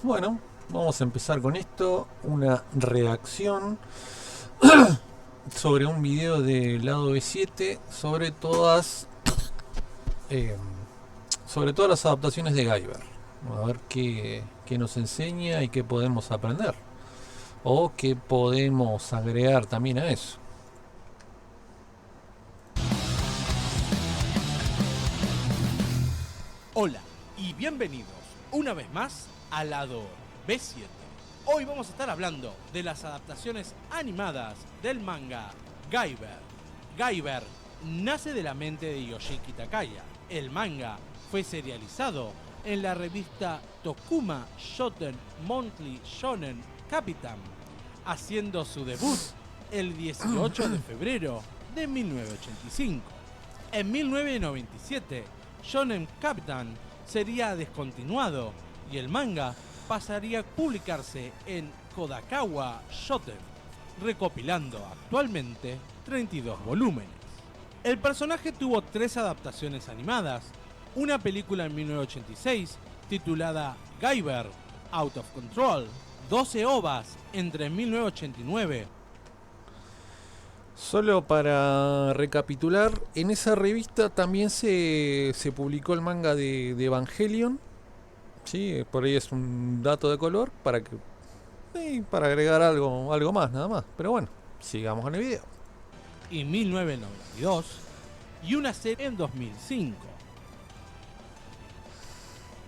Bueno, vamos a empezar con esto. Una reacción sobre un video de lado B7 eh, sobre todas las adaptaciones de Guyver. A ver qué nos enseña y qué podemos aprender. O qué podemos agregar también a eso. Hola y bienvenidos una vez más al lado B7. Hoy vamos a estar hablando de las adaptaciones animadas del manga Guyver. Guyver nace de la mente de Yoshiki Takaya. El manga fue serializado en la revista Tokuma Shoten Monthly Shonen Capitan, haciendo su debut el 18 de febrero de 1985. En 1997, Shonen Capitan sería descontinuado y el manga pasaría a publicarse en Kodakawa Shoten, recopilando actualmente 32 volúmenes. El personaje tuvo 3 adaptaciones animadas, una película en 1986 titulada Guyver Out of Control, 12 ovas entre 1989. Solo para recapitular, en esa revista también se publicó el manga de Evangelion. Sí, por ahí es un dato de color para agregar algo más, nada más. Pero bueno, sigamos con el video. Y 1992 y una serie en 2005.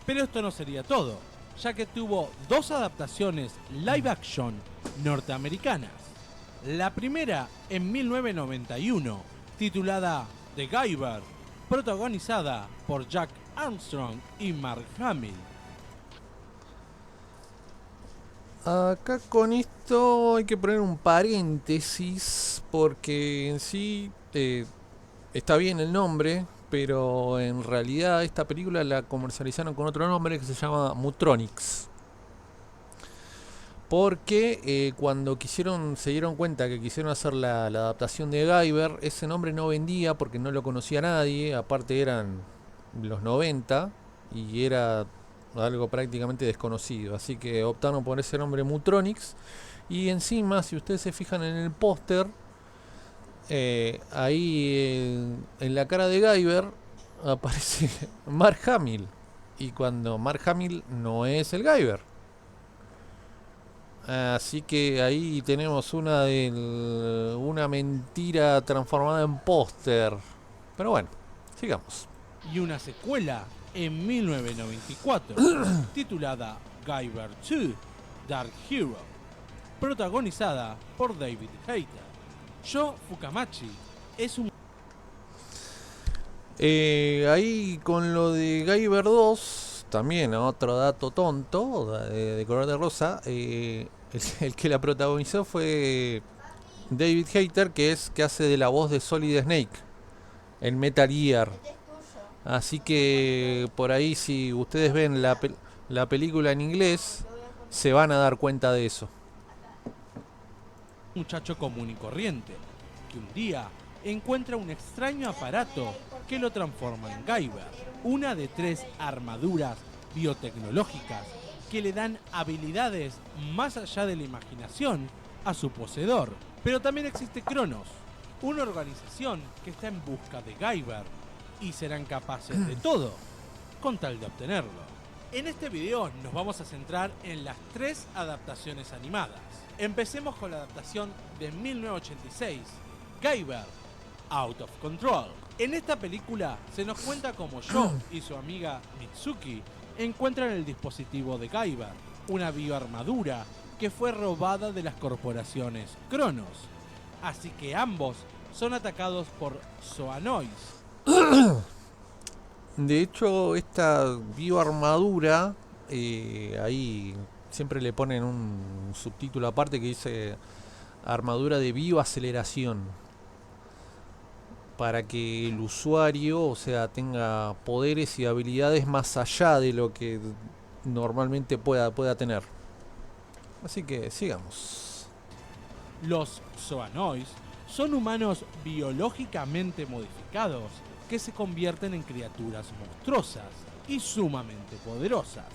Pero esto no sería todo, ya que tuvo 2 adaptaciones live action norteamericanas. La primera en 1991, titulada The Guyver, protagonizada por Jack Armstrong y Mark Hamill. Acá con esto hay que poner un paréntesis porque en sí está bien el nombre, pero en realidad esta película la comercializaron con otro nombre que se llama Mutronics. Porque cuando se dieron cuenta que quisieron hacer la adaptación de Guyver, ese nombre no vendía porque no lo conocía nadie, aparte eran los 90 y era algo prácticamente desconocido, así que optaron por ese nombre Mutronics. Y encima, si ustedes se fijan en el póster, ahí en la cara de Guyver aparece Mark Hamill, y cuando Mark Hamill no es el Guyver. Así que ahí tenemos una mentira transformada en póster. Pero bueno, sigamos. Y una secuela en 1994, titulada Guyver 2 Dark Hero, protagonizada por David Hayter. Sho Fukamachi es un... Ahí con lo de Guyver 2, también otro dato tonto, de color de rosa. El que la protagonizó fue David Hayter, que hace de la voz de Solid Snake en Metal Gear. Así que por ahí, si ustedes ven la película en inglés, se van a dar cuenta de eso. muchacho común y corriente, que un día encuentra un extraño aparato que lo transforma en Guyver, una de 3 armaduras biotecnológicas que le dan habilidades más allá de la imaginación a su poseedor. Pero también existe Cronos, una organización que está en busca de Guyver, y serán capaces de todo con tal de obtenerlo. En este video nos vamos a centrar en las 3 adaptaciones animadas. Empecemos con la adaptación de 1986, Guyver Out of Control. En esta película se nos cuenta cómo Sho y su amiga Mitsuki encuentran el dispositivo de Guyver, una bioarmadura que fue robada de las corporaciones Cronos. Así que ambos son atacados por Zoanoids. De hecho, esta bioarmadura, ahí siempre le ponen un subtítulo aparte que dice armadura de bioaceleración, para que el usuario, o sea, tenga poderes y habilidades más allá de lo que normalmente pueda tener. Así que sigamos. Los Zoanoids son humanos biológicamente modificados que se convierten en criaturas monstruosas y sumamente poderosas.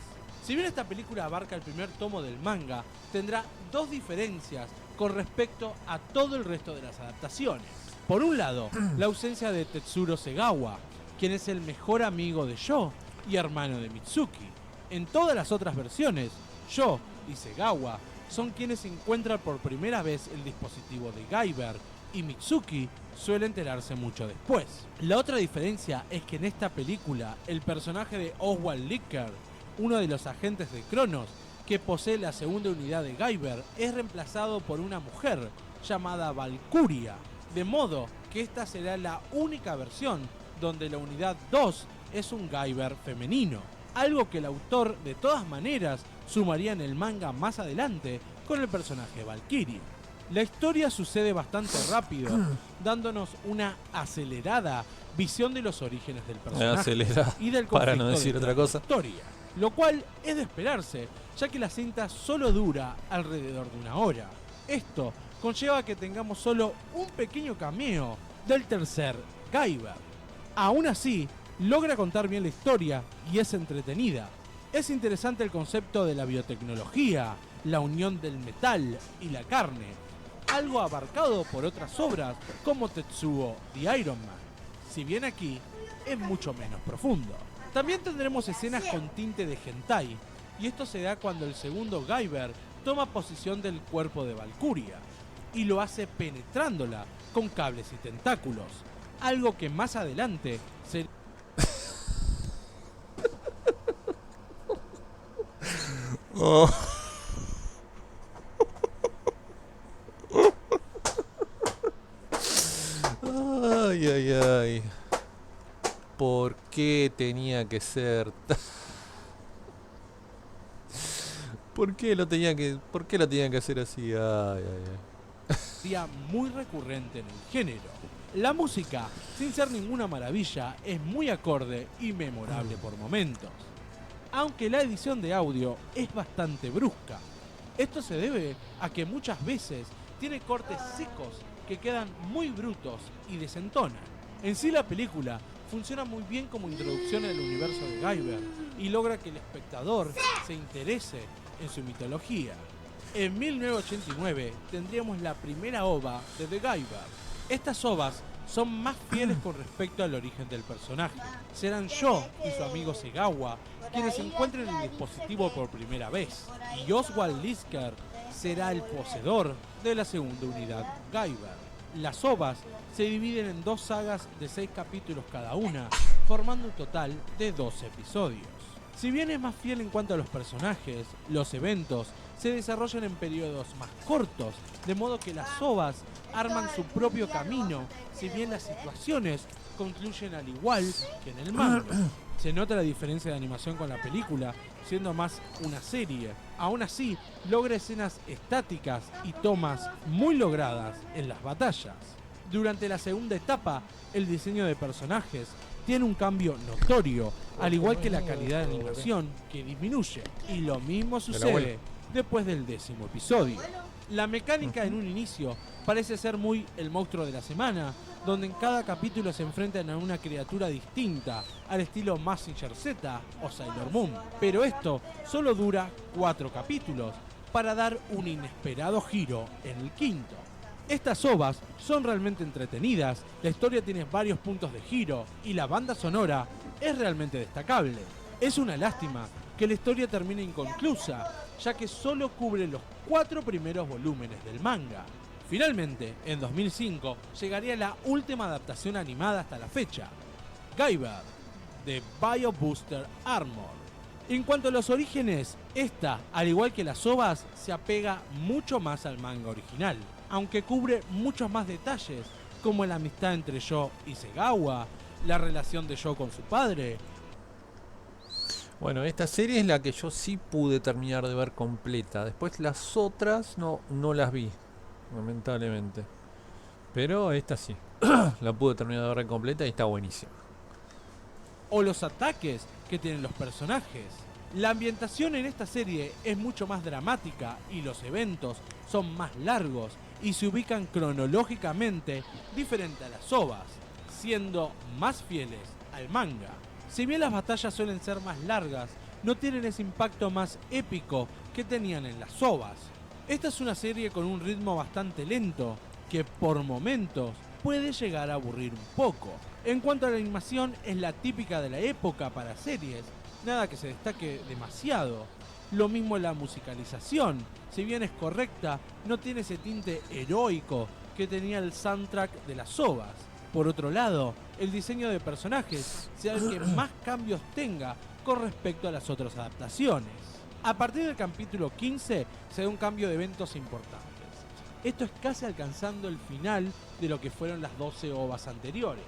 Si bien esta película abarca el primer tomo del manga, tendrá dos diferencias con respecto a todo el resto de las adaptaciones. Por un lado, la ausencia de Tetsuro Segawa, quien es el mejor amigo de Sho y hermano de Mitsuki. En todas las otras versiones, Sho y Segawa son quienes encuentran por primera vez el dispositivo de Guyver, y Mitsuki suele enterarse mucho después. La otra diferencia es que en esta película el personaje de Oswald Licker, uno de los agentes de Cronos que posee la segunda unidad de Guyver, es reemplazado por una mujer llamada Valkyria, de modo que esta será la única versión donde la unidad 2 es un Guyver femenino, algo que el autor de todas maneras sumaría en el manga más adelante con el personaje de Valkyria. La historia sucede bastante rápido, dándonos una acelerada visión de los orígenes del personaje y del conflicto para no decir otra cosa. Historia, lo cual es de esperarse, ya que la cinta solo dura alrededor de una hora. Esto conlleva que tengamos solo un pequeño cameo del tercer Guyver. Aún así, logra contar bien la historia y es entretenida. Es interesante el concepto de la biotecnología, la unión del metal y la carne, algo abarcado por otras obras como Tetsuo The Iron Man, si bien aquí es mucho menos profundo. También tendremos escenas con tinte de hentai, y esto se da cuando el segundo Guyver toma posesión del cuerpo de Valkyria y lo hace penetrándola con cables y tentáculos, algo que más adelante se... Oh. Ay, ay, ay. ¿Por qué tenía que ser ¿Por qué lo tenía que hacer así? Ay, ay, ay. Sería muy recurrente en el género. La música, sin ser ninguna maravilla, es muy acorde y memorable por momentos, aunque la edición de audio es bastante brusca. Esto se debe a que muchas veces tiene cortes secos que quedan muy brutos y desentonan. En sí la película funciona muy bien como introducción al universo de Guyver y logra que el espectador se interese en su mitología. En 1989 tendríamos la primera ova de The Guyver. Estas ovas son más fieles con respecto al origen del personaje. Serán Sho y su amigo Segawa quienes encuentren el dispositivo por primera vez, y Oswald Lisker será el poseedor de la segunda unidad Guyver. Las ovas se dividen en dos sagas de 6 capítulos cada una, formando un total de 12 episodios. Si bien es más fiel en cuanto a los personajes, los eventos se desarrollan en periodos más cortos, de modo que las ovas arman su propio camino, si bien las situaciones concluyen al igual que en el manga. Se nota la diferencia de animación con la película, siendo más una serie. Aún así, logra escenas estáticas y tomas muy logradas en las batallas. Durante la segunda etapa, el diseño de personajes tiene un cambio notorio, al igual que la calidad de animación, que disminuye. Y lo mismo sucede después del 10º episodio. La mecánica en un inicio parece ser muy el monstruo de la semana, donde en cada capítulo se enfrentan a una criatura distinta, al estilo Mazinger Z o Sailor Moon. Pero esto solo dura 4 capítulos, para dar un inesperado giro en el 5º. Estas ovas son realmente entretenidas, la historia tiene varios puntos de giro y la banda sonora es realmente destacable. Es una lástima que la historia termine inconclusa, ya que solo cubre los 4 primeros volúmenes del manga. Finalmente, en 2005, llegaría la última adaptación animada hasta la fecha, Guyver, de Bio Booster Armor. En cuanto a los orígenes, esta, al igual que las ovas, se apega mucho más al manga original, aunque cubre muchos más detalles, como la amistad entre Sho y Segawa, la relación de Sho con su padre. Bueno, esta serie es la que yo sí pude terminar de ver completa. Después las otras no las vi, lamentablemente. Pero esta sí, la pude terminar de ver completa y está buenísima. O los ataques que tienen los personajes. La ambientación en esta serie es mucho más dramática y los eventos son más largos y se ubican cronológicamente diferente a las ovas, siendo más fieles al manga. Si bien las batallas suelen ser más largas, no tienen ese impacto más épico que tenían en las OVAs. Esta es una serie con un ritmo bastante lento, que por momentos puede llegar a aburrir un poco. En cuanto a la animación, es la típica de la época para series, nada que se destaque demasiado. Lo mismo la musicalización, si bien es correcta, no tiene ese tinte heroico que tenía el soundtrack de las OVAs. Por otro lado, el diseño de personajes sea el que más cambios tenga con respecto a las otras adaptaciones. A partir del capítulo 15 se da un cambio de eventos importantes. Esto es casi alcanzando el final de lo que fueron las 12 OVAs anteriores.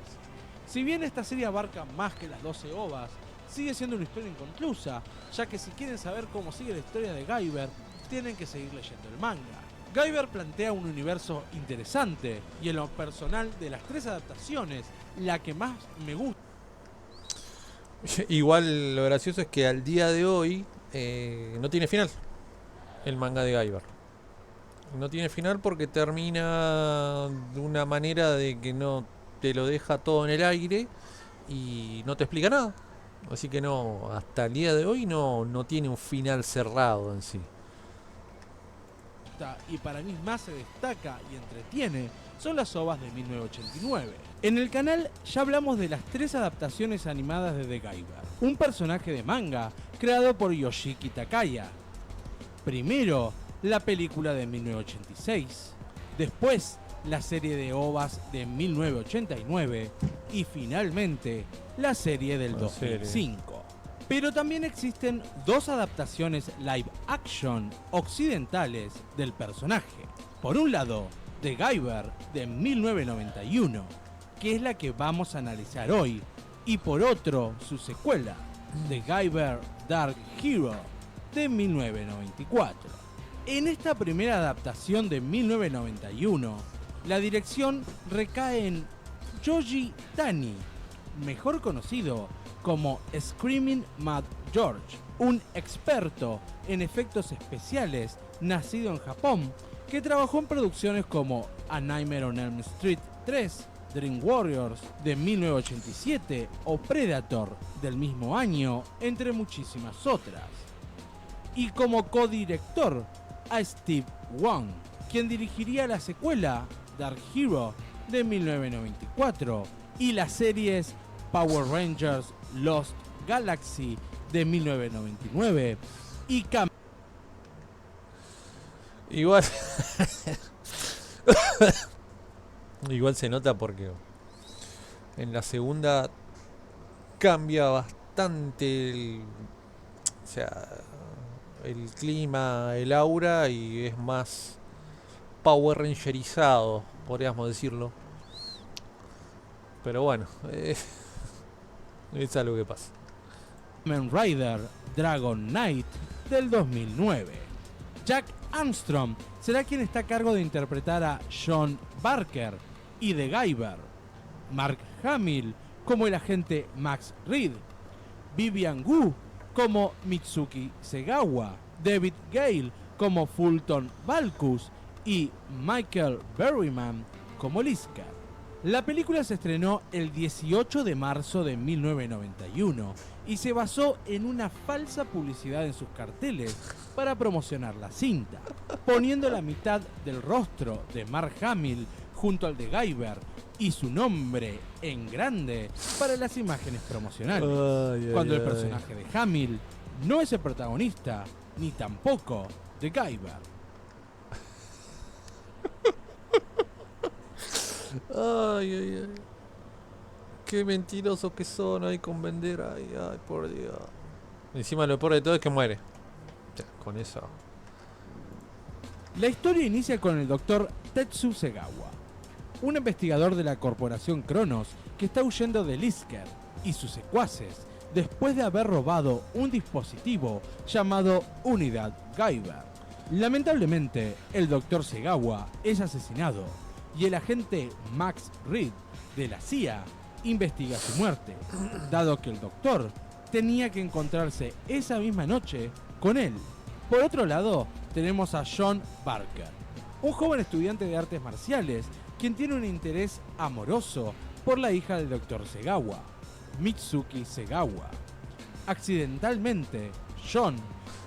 Si bien esta serie abarca más que las 12 OVAs, sigue siendo una historia inconclusa, ya que si quieren saber cómo sigue la historia de Guyver, tienen que seguir leyendo el manga. Guyver plantea un universo interesante y en lo personal de las 3 adaptaciones, la que más me gusta. Igual lo gracioso es que al día de hoy no tiene final el manga de Guyver. No tiene final porque termina de una manera de que no te lo deja todo en el aire y no te explica nada. Así que no, hasta el día de hoy no tiene un final cerrado en sí. Y para mí más se destaca y entretiene son las OVAs de 1989. En el canal ya hablamos de las 3 adaptaciones animadas de The Guyver, un personaje de manga creado por Yoshiki Takaya. Primero, la película de 1986, después la serie de OVAs de 1989 y finalmente la serie del 2005. Pero también existen 2 adaptaciones live action occidentales del personaje. Por un lado, The Guyver de 1991, que es la que vamos a analizar hoy, y por otro, su secuela, The Guyver Dark Hero de 1994. En esta primera adaptación de 1991, la dirección recae en Yoji Tani, mejor conocido como Screaming Mad George, un experto en efectos especiales nacido en Japón, que trabajó en producciones como A Nightmare on Elm Street 3, Dream Warriors de 1987 o Predator del mismo año, entre muchísimas otras. Y como codirector a Steve Wong, quien dirigiría la secuela Dark Hero de 1994 y las series Power Rangers Lost Galaxy de 1999 y Igual igual se nota porque en la segunda cambia bastante o sea, el clima, el aura, y es más Power Rangerizado, podríamos decirlo. Pero bueno, es algo que pasa. Kamen Rider Dragon Knight del 2009. Jack Armstrong será quien está a cargo de interpretar a Sean Barker y de Guyver. Mark Hamill como el agente Max Reed. Vivian Wu como Mitsuki Segawa. David Gale como Fulton Balkus y Michael Berryman como Liska. La película se estrenó el 18 de marzo de 1991 y se basó en una falsa publicidad en sus carteles para promocionar la cinta, poniendo la mitad del rostro de Mark Hamill junto al de Guyver y su nombre en grande para las imágenes promocionales, cuando el personaje de Hamill no es el protagonista ni tampoco de Guyver. Ay. Qué mentirosos que son ahí con vender. Ay, por Dios. Encima lo peor de todo es que muere. O sea, con eso. La historia inicia con el Dr. Tetsu Segawa, un investigador de la corporación Cronos que está huyendo de Lisker y sus secuaces después de haber robado un dispositivo llamado Unidad Guyver. Lamentablemente, el Dr. Segawa es asesinado y el agente Max Reed de la CIA investiga su muerte, dado que el doctor tenía que encontrarse esa misma noche con él. Por otro lado, tenemos a Sean Barker, un joven estudiante de artes marciales quien tiene un interés amoroso por la hija del Dr. Segawa. Mitsuki Segawa. Accidentalmente, John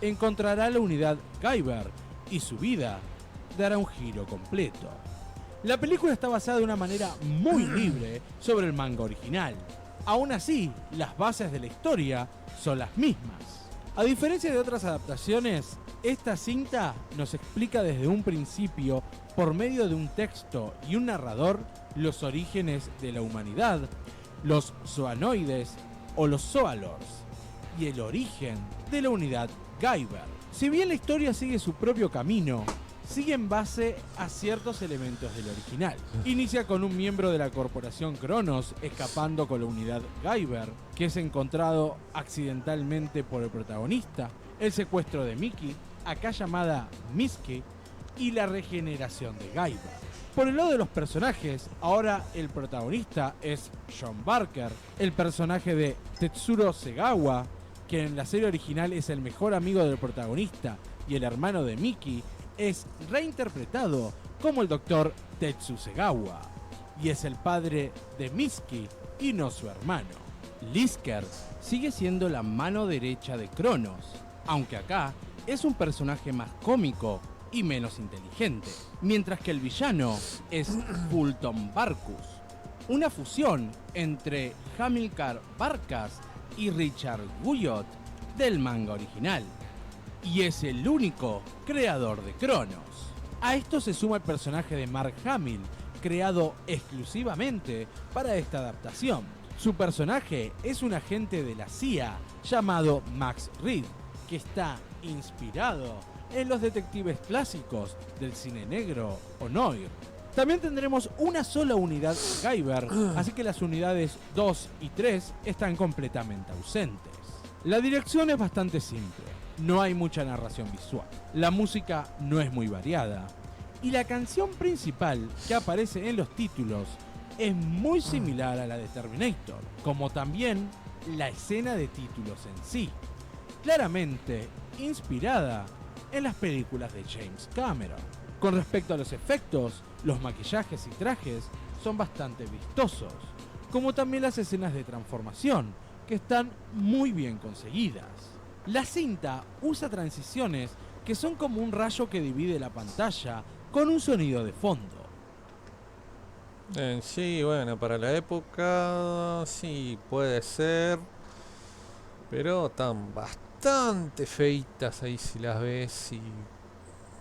encontrará la unidad Guyver y su vida dará un giro completo. La película está basada de una manera muy libre sobre el manga original. Aún así, las bases de la historia son las mismas. A diferencia de otras adaptaciones, esta cinta nos explica desde un principio, por medio de un texto y un narrador, los orígenes de la humanidad, los zoanoides o los zoalors, y el origen de la unidad Guyver. Si bien la historia sigue su propio camino, sigue en base a ciertos elementos del original. Inicia con un miembro de la corporación Cronos escapando con la unidad Guyver, que es encontrado accidentalmente por el protagonista, el secuestro de Mickey, acá llamada Misky, y la regeneración de Guyver. Por el lado de los personajes, ahora el protagonista es John Barker, el personaje de Tetsuro Segawa, que en la serie original es el mejor amigo del protagonista y el hermano de Mickey, es reinterpretado como el Dr. Tetsu Segawa, y es el padre de Misky y no su hermano. Lisker sigue siendo la mano derecha de Cronos, aunque acá es un personaje más cómico y menos inteligente, mientras que el villano es Fulton Barkus, una fusión entre Hamilcar Barkas y Richard Guyot del manga original, y es el único creador de Cronos. A esto se suma el personaje de Mark Hamill, creado exclusivamente para esta adaptación. Su personaje es un agente de la CIA llamado Max Reed, que está inspirado en los detectives clásicos del cine negro o noir. También tendremos una sola unidad Guyver, así que las unidades 2 y 3 están completamente ausentes. La dirección es bastante simple, no hay mucha narración visual, la música no es muy variada, y la canción principal que aparece en los títulos es muy similar a la de Terminator, como también la escena de títulos en sí, claramente inspirada en las películas de James Cameron. Con respecto a los efectos, los maquillajes y trajes son bastante vistosos, como también las escenas de transformación, que están muy bien conseguidas. La cinta usa transiciones que son como un rayo que divide la pantalla con un sonido de fondo. Sí, bueno, para la época sí puede ser, pero están bastante feitas ahí si las ves y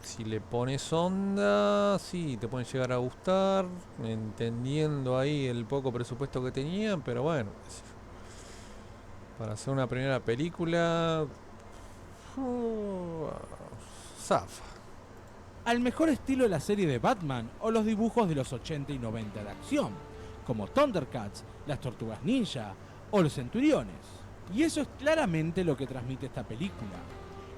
si le pones onda, sí, te pueden llegar a gustar, entendiendo ahí el poco presupuesto que tenían, pero bueno, qué sé yo. Para hacer una primera película, zafa. Al mejor estilo de la serie de Batman o los dibujos de los 80 y 90 de acción, como Thundercats, las Tortugas Ninja o los Centuriones. Y eso es claramente lo que transmite esta película.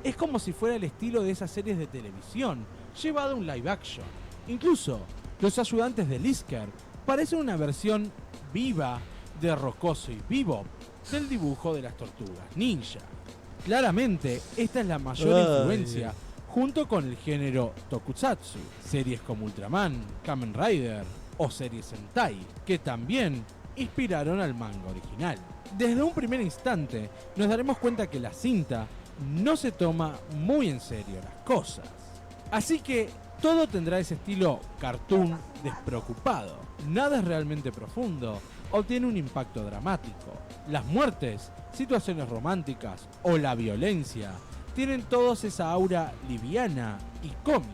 Es como si fuera el estilo de esas series de televisión, llevado a un live action. Incluso, los ayudantes de Lisker parecen una versión viva de Rockoso y Bebop del dibujo de las Tortugas Ninja. Claramente, esta es la mayor influencia, junto con el género Tokusatsu, series como Ultraman, Kamen Rider o series Sentai, que también inspiraron al manga original. Desde un primer instante, nos daremos cuenta que la cinta no se toma muy en serio las cosas. Así que todo tendrá ese estilo cartoon despreocupado. Nada es realmente profundo o tiene un impacto dramático. Las muertes, situaciones románticas o la violencia tienen todos esa aura liviana y cómica.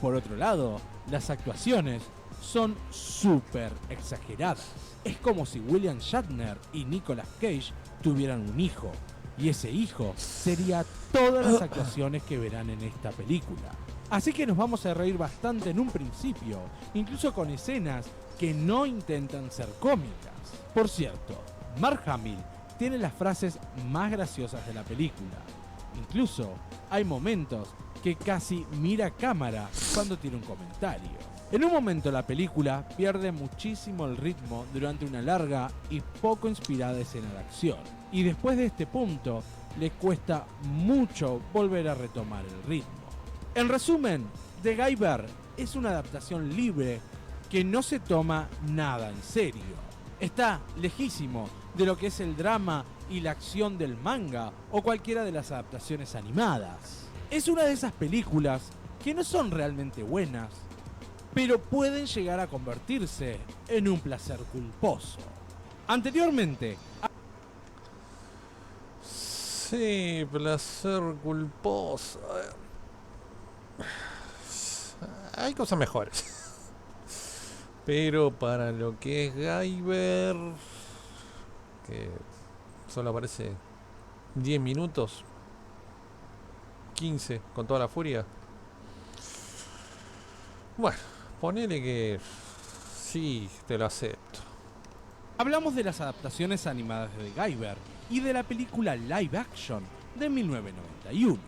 Por otro lado, las actuaciones son súper exageradas. Es como si William Shatner y Nicolas Cage tuvieran un hijo, y ese hijo sería todas las actuaciones que verán en esta película. Así que nos vamos a reír bastante en un principio, incluso con escenas que no intentan ser cómicas. Por cierto, Mark Hamill tiene las frases más graciosas de la película. Incluso hay momentos que casi mira a cámara cuando tiene un comentario. En un momento la película pierde muchísimo el ritmo durante una larga y poco inspirada escena de acción. Y después de este punto, le cuesta mucho volver a retomar el ritmo. En resumen, The Guyver es una adaptación libre que no se toma nada en serio. Está lejísimo de lo que es el drama y la acción del manga o cualquiera de las adaptaciones animadas. Es una de esas películas que no son realmente buenas, pero pueden llegar a convertirse en un placer culposo. Anteriormente, Sí, placer culposo. A ver. Hay cosas mejores. Pero para lo que es Guyver, que solo aparece 10 minutos, 15 con toda la furia. Bueno, ponele que sí, te lo acepto. hablamos de las adaptaciones animadas de Guyver y de la película live action de 1991.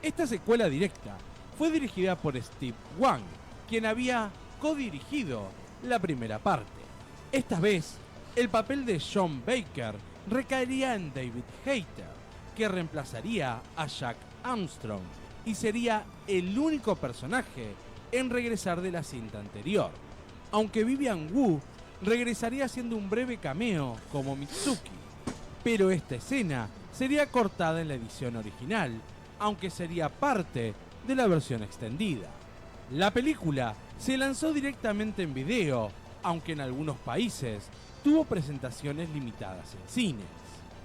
Esta secuela directa fue dirigida por Steve Wang, quien había codirigido la primera parte. Esta vez, el papel de Sean Baker recaería en David Hayter, que reemplazaría a Jack Armstrong y sería el único personaje en regresar de la cinta anterior, aunque Vivian Wu regresaría haciendo un breve cameo como Mitsuki, pero esta escena sería cortada en la edición original, aunque sería parte de la versión extendida. La película se lanzó directamente en video, aunque en algunos países tuvo presentaciones limitadas en cines.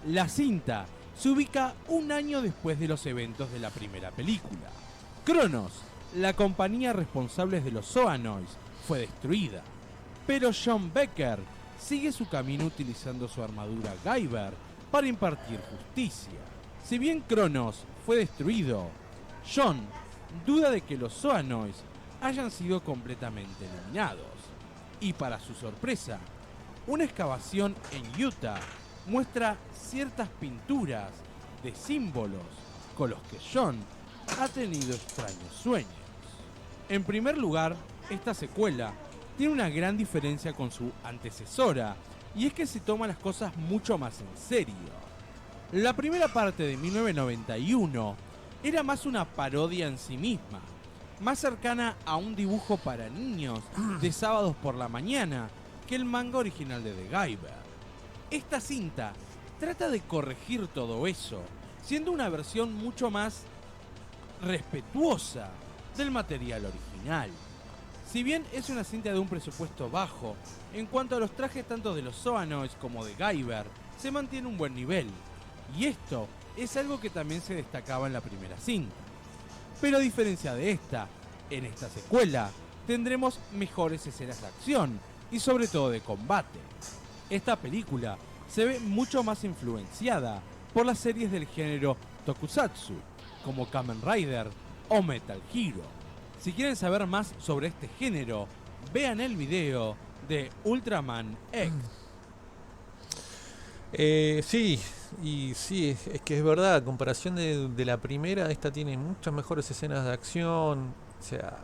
La cinta se ubica un año después de los eventos de la primera película. Cronos, la compañía responsable de los Zoanoids, fue destruida, pero Sean Baker sigue su camino utilizando su armadura Guyver para impartir justicia. Si bien Cronos fue destruido, Sean duda de que los Zoanoids hayan sido completamente eliminados. Y para su sorpresa, una excavación en Utah muestra ciertas pinturas de símbolos con los que Sean ha tenido extraños sueños. En primer lugar, esta secuela tiene una gran diferencia con su antecesora, y es que se toma las cosas mucho más en serio. La primera parte de 1991 era más una parodia en sí misma, más cercana a un dibujo para niños de sábados por la mañana que el manga original de The Guyver. Esta cinta trata de corregir todo eso, siendo una versión mucho más respetuosa del material original. Si bien es una cinta de un presupuesto bajo, en cuanto a los trajes tanto de los Zoanoids como de Guyver, se mantiene un buen nivel, y esto es algo que también se destacaba en la primera cinta. Pero a diferencia de esta, en esta secuela tendremos mejores escenas de acción y sobre todo de combate. Esta película se ve mucho más influenciada por las series del género Tokusatsu, como Kamen Rider o Metal Hero. Si quieren saber más sobre este género, vean el video de Ultraman X. Sí, y sí, es que es verdad, a comparación de la primera, esta tiene muchas mejores escenas de acción, o sea,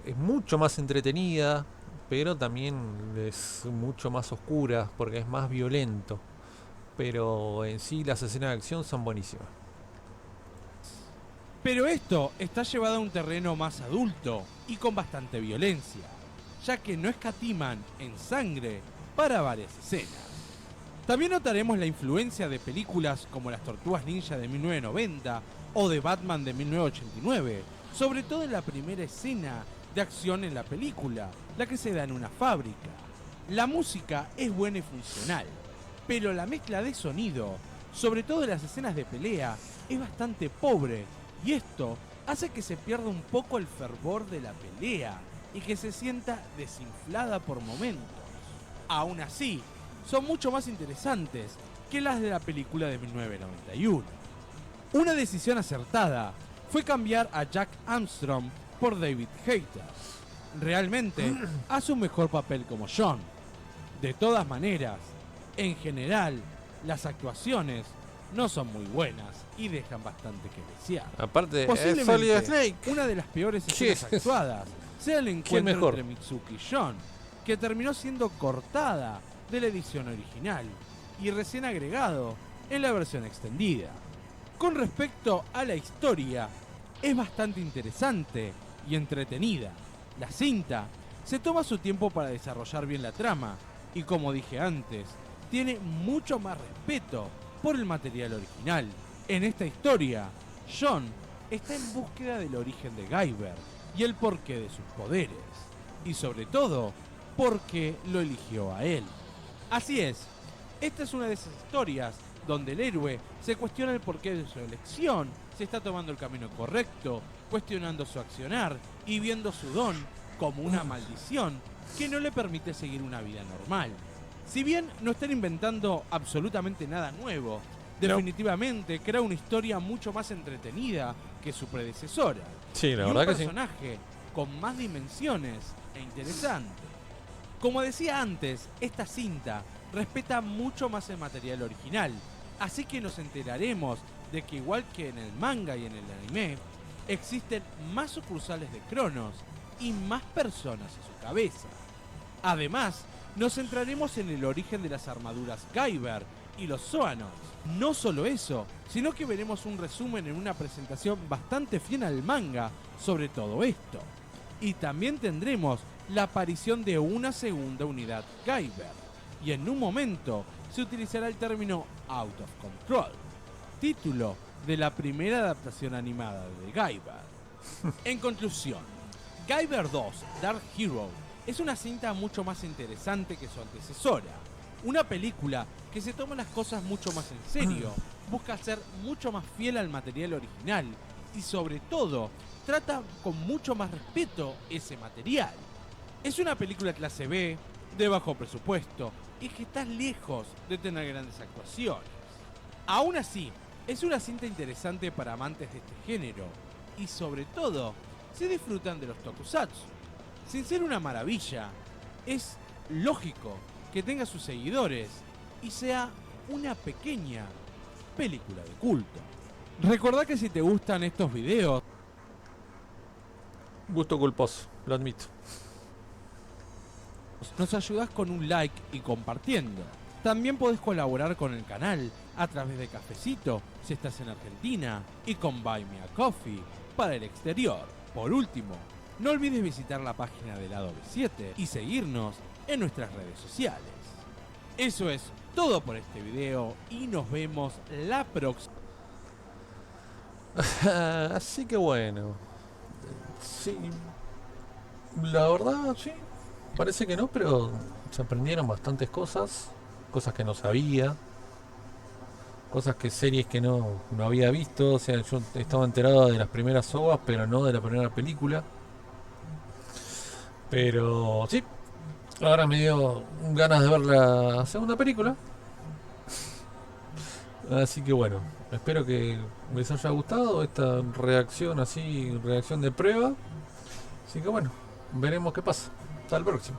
es mucho más entretenida, pero también es mucho más oscura porque es más violento. Pero en sí las escenas de acción son buenísimas. Pero esto está llevado a un terreno más adulto y con bastante violencia, ya que no escatiman en sangre para varias escenas. También notaremos la influencia de películas como Las Tortugas Ninja de 1990 o de Batman de 1989, sobre todo en la primera escena de acción en la película, la que se da en una fábrica. La música es buena y funcional, pero la mezcla de sonido, sobre todo en las escenas de pelea, es bastante pobre, y esto hace que se pierda un poco el fervor de la pelea y que se sienta desinflada por momentos. Aún así, son mucho más interesantes que las de la película de 1991. Una decisión acertada fue cambiar a Jack Armstrong por David Hayter. Realmente hace un mejor papel como Sean. De todas maneras, en general, las actuaciones no son muy buenas y dejan bastante que desear. Aparte, es Solid Posiblemente Snake. una de las peores escenas actuadas sea el encuentro mejor? entre Mitsuki y Sean, que terminó siendo cortada de la edición original y recién agregado en la versión extendida. Con respecto a la historia, es bastante interesante y entretenida. La cinta se toma su tiempo para desarrollar bien la trama y, como dije antes, tiene mucho más respeto por el material original. En esta historia, John está en búsqueda del origen de Guyver y el porqué de sus poderes, y sobre todo, por qué lo eligió a él. Así es, esta es una de esas historias donde el héroe se cuestiona el porqué de su elección, si está tomando el camino correcto, cuestionando su accionar y viendo su don como una maldición que no le permite seguir una vida normal. Si bien no están inventando absolutamente nada nuevo, definitivamente crea una historia mucho más entretenida que su predecesora. Sí, la y verdad un que sí. personaje con más dimensiones e interesante. Como decía antes, esta cinta respeta mucho más el material original, así que nos enteraremos de que igual que en el manga y en el anime, existen más sucursales de Cronos y más personas en su cabeza. Además, nos centraremos en el origen de las armaduras Guyver y los Zoanons. No solo eso, sino que veremos un resumen en una presentación bastante fiel al manga sobre todo esto. Y también tendremos la aparición de una segunda unidad Guyver, y en un momento se utilizará el término Out of Control, título de la primera adaptación animada de Guyver. En conclusión, Guyver 2 Dark Hero es una cinta mucho más interesante que su antecesora, una película que se toma las cosas mucho más en serio, busca ser mucho más fiel al material original y sobre todo trata con mucho más respeto ese material. Es una película clase B, de bajo presupuesto y que está lejos de tener grandes actuaciones. Aún así, es una cinta interesante para amantes de este género y sobre todo, se disfrutan de los tokusatsu. Sin ser una maravilla, es lógico que tenga sus seguidores y sea una pequeña película de culto. Recordá que si te gustan estos videos, Gusto culposo, lo admito. nos ayudás con un like y compartiendo. También podés colaborar con el canal a través de Cafecito si estás en Argentina y con Buy Me a Coffee para el exterior. Por último, no olvides visitar la página de Lado B7 y seguirnos en nuestras redes sociales. Eso es todo por este video y nos vemos la próxima. Así que bueno. Sí. La verdad, sí. Parece que no, pero se aprendieron bastantes cosas. Cosas que no sabía. Cosas que series que no había visto. O sea, yo estaba enterado de las primeras OVAs, pero no de la primera película. Pero sí. Ahora me dio ganas de ver la segunda película. Así que bueno, espero que les haya gustado esta reacción así, reacción de prueba. Así que bueno, veremos qué pasa. Hasta el próximo.